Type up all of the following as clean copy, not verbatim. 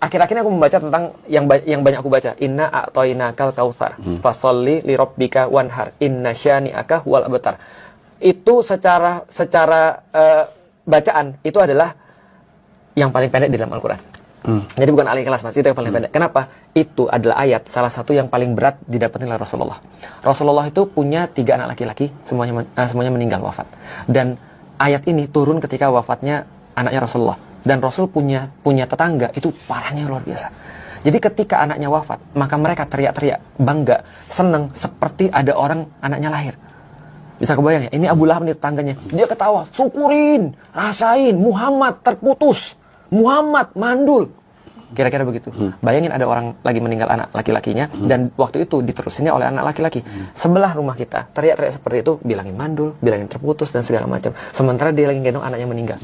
akhir-akhirnya aku membaca tentang yang banyak aku baca. Inna a'toinakal kautsar fasholli lirabbika wanhar inna syani'aka wal abtar. Itu secara bacaan itu adalah yang paling pendek di dalam Al-Quran. Jadi bukan alih kelas, Mas, itu yang paling pendek. Kenapa? Itu adalah ayat salah satu yang paling berat didapatkan oleh Rasulullah. Rasulullah itu punya 3 anak laki-laki, semuanya meninggal wafat. Dan ayat ini turun ketika wafatnya anaknya Rasulullah. Dan Rasul punya tetangga itu parahnya luar biasa. Jadi ketika anaknya wafat, maka mereka teriak-teriak, bangga, senang, seperti ada orang anaknya lahir. Bisa kebayang ya? Ini Abu Lahab nih tetangganya. Dia ketawa, syukurin, rasain, Muhammad terputus, Muhammad mandul. Kira-kira begitu. Bayangin ada orang lagi meninggal anak laki-lakinya, dan waktu itu diterusinnya oleh anak laki-laki. Sebelah rumah kita, teriak-teriak seperti itu, bilangin mandul, bilangin terputus, dan segala macam. Sementara dia lagi gendong anaknya meninggal.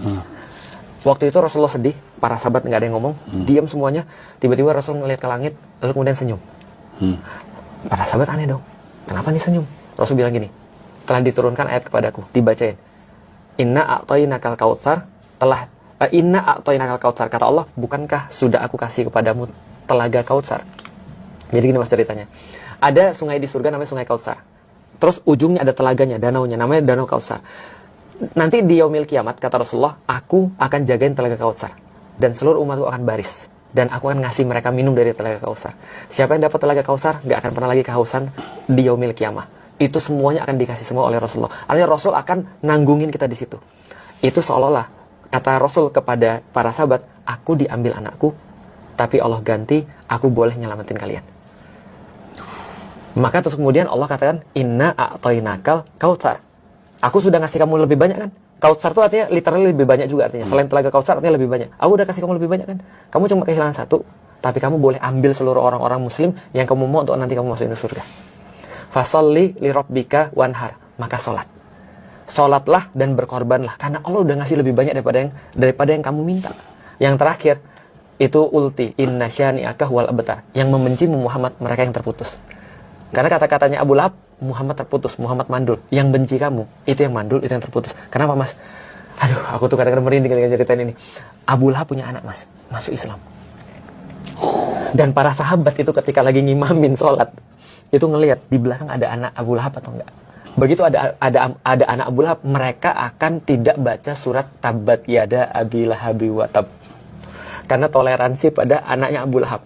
Waktu itu Rasulullah sedih, para sahabat nggak ada yang ngomong, diam semuanya. Tiba-tiba Rasul ngeliat ke langit, lalu kemudian senyum. Para sahabat aneh dong, kenapa nih senyum? Rasul bilang gini, telah diturunkan ayat kepadaku, dibacain. Inna a'toinakal kautsar, Inna a'toinakal kautsar, kata Allah, bukankah sudah aku kasih kepadamu telaga Kautsar? Jadi gini Mas ceritanya. Ada sungai di surga namanya Sungai Kautsar. Terus ujungnya ada telaganya, danaunya, namanya Danau Kautsar. Nanti di yaumil kiamat, kata Rasulullah, aku akan jagain telaga Kautsar. Dan seluruh umatku akan baris. Dan aku akan ngasih mereka minum dari telaga Kautsar. Siapa yang dapat telaga Kautsar, gak akan pernah lagi kehausan di yaumil kiamah. Itu semuanya akan dikasih semua oleh Rasulullah. Artinya Rasul akan nanggungin kita di situ. Itu seolah-olah kata Rasul kepada para sahabat, aku diambil anakku, tapi Allah ganti, aku boleh nyelamatin kalian. Maka terus kemudian Allah katakan, Inna a'toinakal kautsar. Aku sudah ngasih kamu lebih banyak kan? Kautsar itu artinya literally lebih banyak juga artinya. Selain telaga Kautsar artinya lebih banyak. Aku udah kasih kamu lebih banyak kan? Kamu cuma kehilangan satu, tapi kamu boleh ambil seluruh orang-orang muslim yang kamu mau untuk nanti kamu masukin ke surga. Fasholli lirabbika wanhar. Maka sholat. Sholatlah dan berkorbanlah, karena Allah udah ngasih lebih banyak daripada yang kamu minta. Yang terakhir itu ulti, inna syani'aka wal abtar. Yang membenci Muhammad, mereka yang terputus. Karena kata-katanya Abu Lahab, Muhammad terputus, Muhammad mandul. Yang benci kamu, itu yang mandul, itu yang terputus. Kenapa Mas? Aduh, aku tuh kadang-kadang merinding dengan ceritain ini. Abu Lahab punya anak Mas, masuk Islam. Dan para sahabat itu ketika lagi ngimamin sholat, itu ngelihat di belakang ada anak Abu Lahab atau enggak. Begitu ada anak Abu Lahab, mereka akan tidak baca surat Tabbat Yada Abi Lahabi wa Tab. Karena toleransi pada anaknya Abu Lahab.